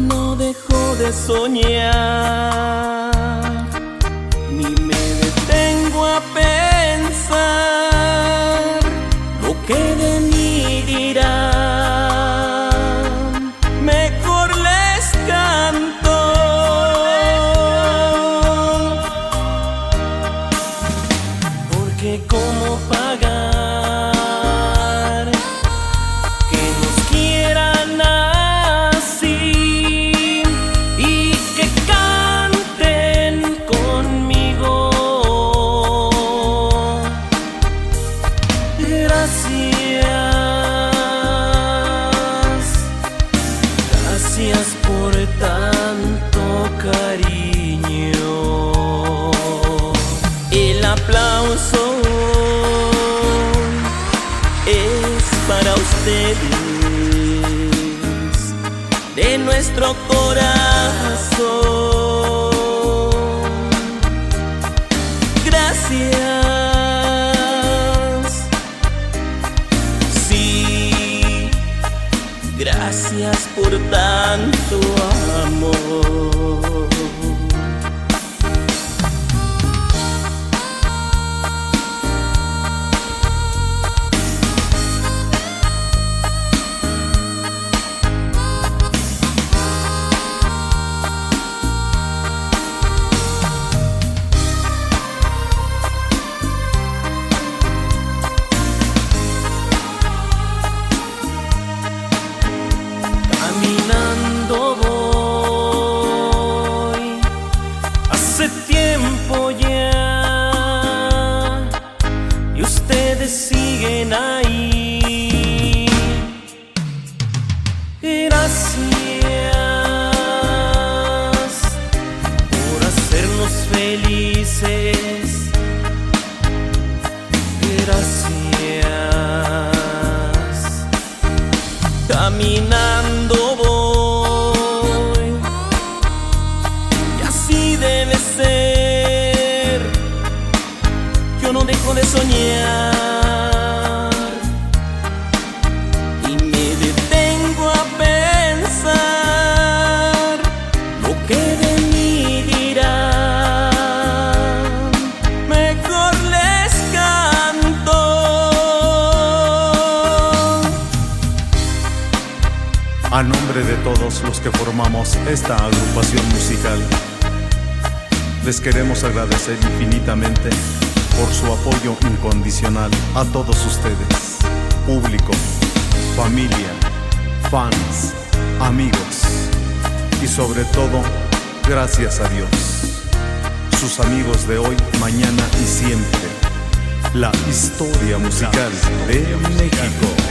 No dejo de soñar, ni me detengo a pensar lo que de mí dirán. Mejor les canto, porque cómo pagar que nos quieran así y que canten conmigo. Gracias por tanto cariño. El aplauso es para ustedes, de nuestro corazón. Gracias, sí, gracias por tanto amor. Caminando voy, hace tiempo ya, y ustedes siguen ahí. Gracias por hacernos felices. Gracias. Caminando voy, y así debe ser. Yo no dejo de soñar, y me detengo a pensar lo que de mí dirán. Mejor les canto. A nombre de todos los que formamos esta agrupación musical, les queremos agradecer infinitamente por su apoyo incondicional a todos ustedes, público, familia, fans, amigos y sobre todo, gracias a Dios, sus amigos de hoy, mañana y siempre, la historia musical de México.